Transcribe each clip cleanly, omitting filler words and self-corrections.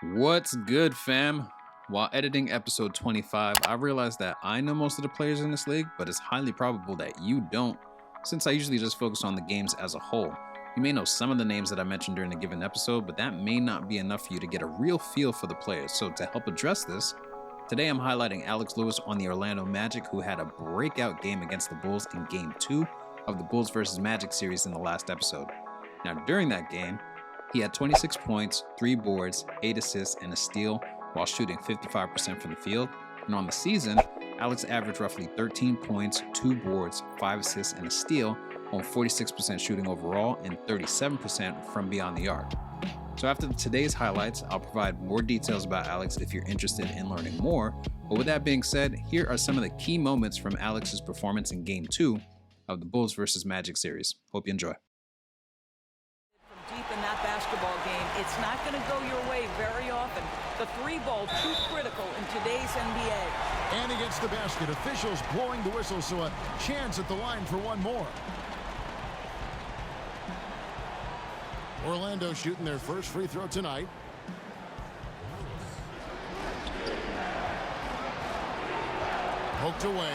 What's good, fam? While editing episode 25, I realized that I know most of the players in this league, but it's highly probable that you don't, since I usually just focus on the games as a whole. You may know some of the names that I mentioned during a given episode, but that may not be enough for you to get a real feel for the players. So to help address this, today I'm highlighting Alex Lewis on the Orlando Magic, who had a breakout game against the Bulls in Game 2 of the Bulls vs. Magic series in the last episode. Now during that game, he had 26 points, 3 boards, 8 assists, and a steal while shooting 55% from the field. And on the season, Alex averaged roughly 13 points, 2 boards, 5 assists, and a steal on 46% shooting overall and 37% from beyond the arc. So after today's highlights, I'll provide more details about Alex if you're interested in learning more. But with that being said, here are some of the key moments from Alex's performance in Game 2 of the Bulls vs. Magic series. Hope you enjoy. Deep in that basketball game, it's not going to go your way very often. The three ball too critical in today's NBA. And against the basket, officials blowing the whistle, so a chance at the line for one more. Orlando shooting their first free throw tonight. Poked away.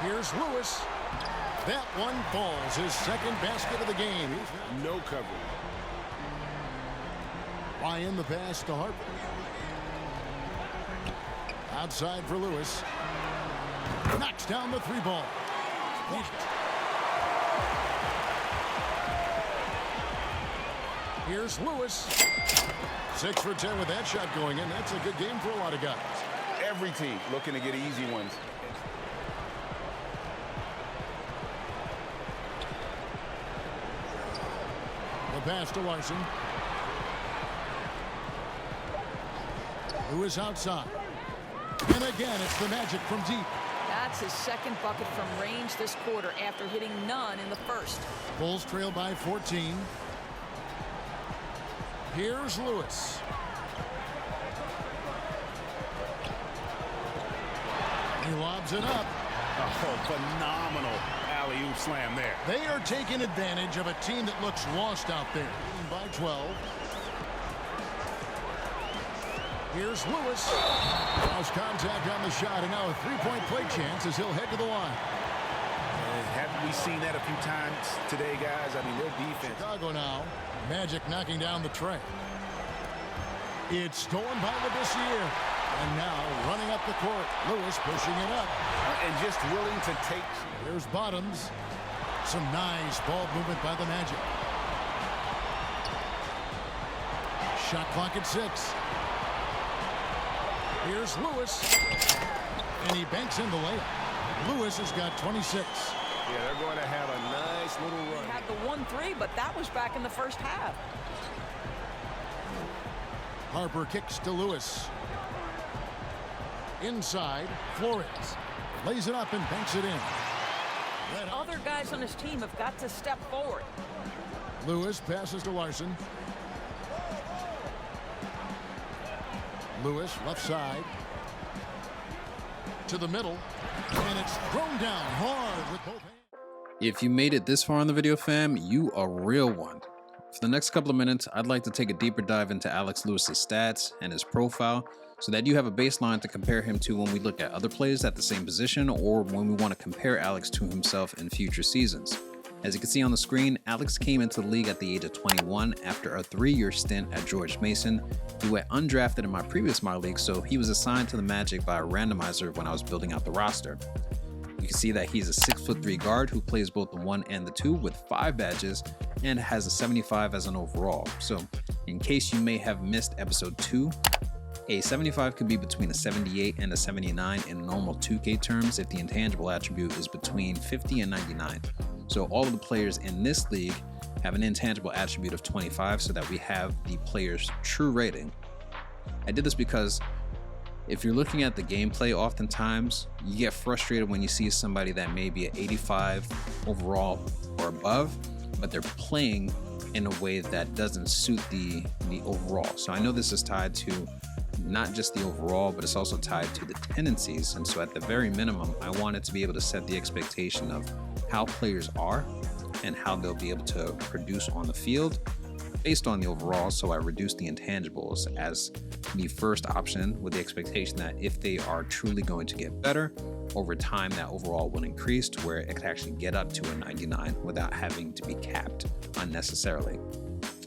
Here's Lewis. That one falls, his second basket of the game. No cover. Ryan the pass to Harper. Outside for Lewis. Knocks down the three ball. Here's Lewis. 6 for 10 with that shot going in. That's a good game for a lot of guys. Every team looking to get easy ones. Pass to Larson. Lewis outside. And again, it's the Magic from deep. That's his second bucket from range this quarter after hitting none in the first. Bulls trail by 14. Here's Lewis. He lobs it up. Oh, phenomenal alley-oop slam there. They are taking advantage of a team that looks lost out there. By 12. Here's Lewis. Lost contact on the shot, and now a three-point play chance as he'll head to the line. Haven't we seen that a few times today, guys? I mean, their defense. Chicago now. Magic knocking down the tray. It's stolen by Labissiere. And now running up the court. Lewis pushing it up. And just willing to take. Here's Bottoms. Some nice ball movement by the Magic. Shot clock at 6. Here's Lewis. And he banks in the layup. Lewis has got 26. Yeah, they're going to have a nice little run. He had the 1-3, but that was back in the first half. Harper kicks to Lewis. Inside, Flores lays it up and banks it in. Other guys on his team have got to step forward. Lewis passes to Larson. Lewis left side to the middle, and it's thrown down hard with both hands. If you made it this far in the video, fam, you a real one. For the next couple of minutes, I'd like to take a deeper dive into Alex Lewis's stats and his profile so that you have a baseline to compare him to when we look at other players at the same position or when we want to compare Alex to himself in future seasons. As you can see on the screen, Alex came into the league at the age of 21 after a 3-year stint at George Mason. He went undrafted in my previous minor league, so he was assigned to the Magic by a randomizer when I was building out the roster. You can see that he's a 6'3" guard who plays both the 1 and the 2 with 5 badges and has a 75 as an overall. So in case you may have missed episode 2, a 75 could be between a 78 and a 79 in normal 2K terms if the intangible attribute is between 50 and 99. So all of the players in this league have an intangible attribute of 25 so that we have the player's true rating. I did this because if you're looking at the gameplay, oftentimes you get frustrated when you see somebody that may be at 85 overall or above, but they're playing in a way that doesn't suit the overall. So I know this is tied to not just the overall, but it's also tied to the tendencies. And so at the very minimum, I wanted to be able to set the expectation of how players are and how they'll be able to produce on the field based on the overall, so I reduced the intangibles as the first option with the expectation that if they are truly going to get better, over time that overall will increase to where it could actually get up to a 99 without having to be capped unnecessarily.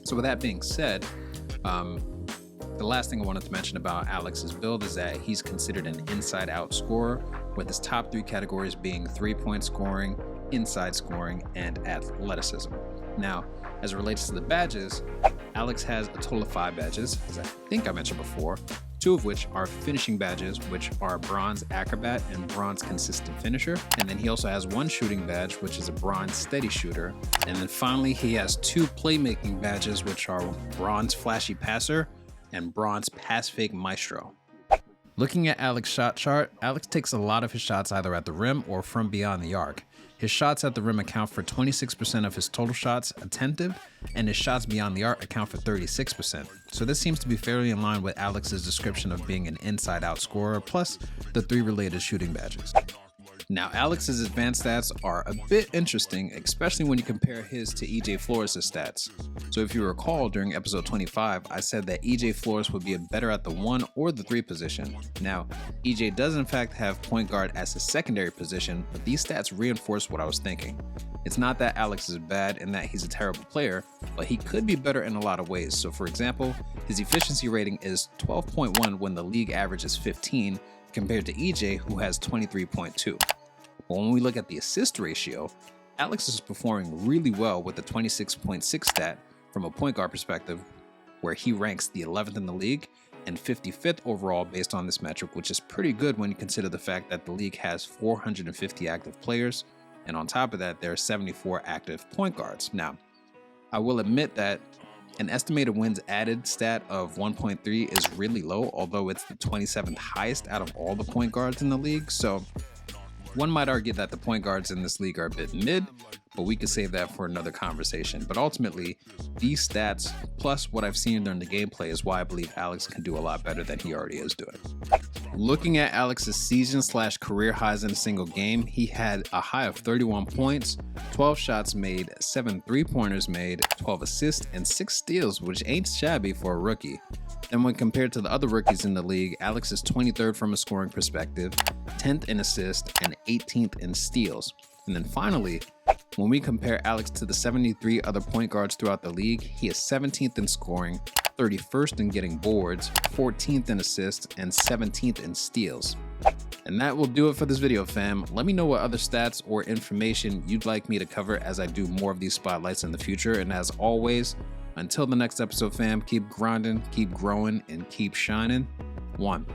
So with that being said, the last thing I wanted to mention about Alex's build is that he's considered an inside-out scorer, with his top 3 categories being 3-point scoring, inside scoring, and athleticism. Now, as it relates to the badges, Alex has a total of 5 badges, as I think I mentioned before, 2 of which are finishing badges, which are bronze acrobat and bronze consistent finisher. And then he also has 1 shooting badge, which is a bronze steady shooter. And then finally, he has 2 playmaking badges, which are bronze flashy passer and bronze pass fake maestro. Looking at Alex's shot chart, Alex takes a lot of his shots either at the rim or from beyond the arc. His shots at the rim account for 26% of his total shots attempted, and his shots beyond the arc account for 36%. So this seems to be fairly in line with Alex's description of being an inside-out scorer, plus the 3 related shooting badges. Now, Alex's advanced stats are a bit interesting, especially when you compare his to EJ Flores' stats. So if you recall, during episode 25, I said that EJ Flores would be better at the 1 or the 3 position. Now, EJ does in fact have point guard as his secondary position, but these stats reinforce what I was thinking. It's not that Alex is bad and that he's a terrible player, but he could be better in a lot of ways. So for example, his efficiency rating is 12.1 when the league average is 15, compared to EJ, who has 23.2. But when we look at the assist ratio, Alex is performing really well with the 26.6 stat from a point guard perspective, where he ranks the 11th in the league and 55th overall based on this metric, which is pretty good when you consider the fact that the league has 450 active players, and on top of that, there are 74 active point guards. Now, I will admit that an estimated wins added stat of 1.3 is really low, although it's the 27th highest out of all the point guards in the league. So one might argue that the point guards in this league are a bit mid, but we could save that for another conversation. But ultimately, these stats, plus what I've seen during the gameplay, is why I believe Alex can do a lot better than he already is doing. Looking at Alex's season/career highs in a single game, he had a high of 31 points, 12 shots made, 7 3-pointers made, 12 assists, and 6 steals, which ain't shabby for a rookie. And when compared to the other rookies in the league, Alex is 23rd from a scoring perspective, 10th in assists, and 18th in steals. And then finally, when we compare Alex to the 73 other point guards throughout the league, he is 17th in scoring, 31st in getting boards, 14th in assists, and 17th in steals. And that will do it for this video, fam. Let me know what other stats or information you'd like me to cover as I do more of these spotlights in the future. And as always, until the next episode, fam, keep grinding, keep growing, and keep shining. 1.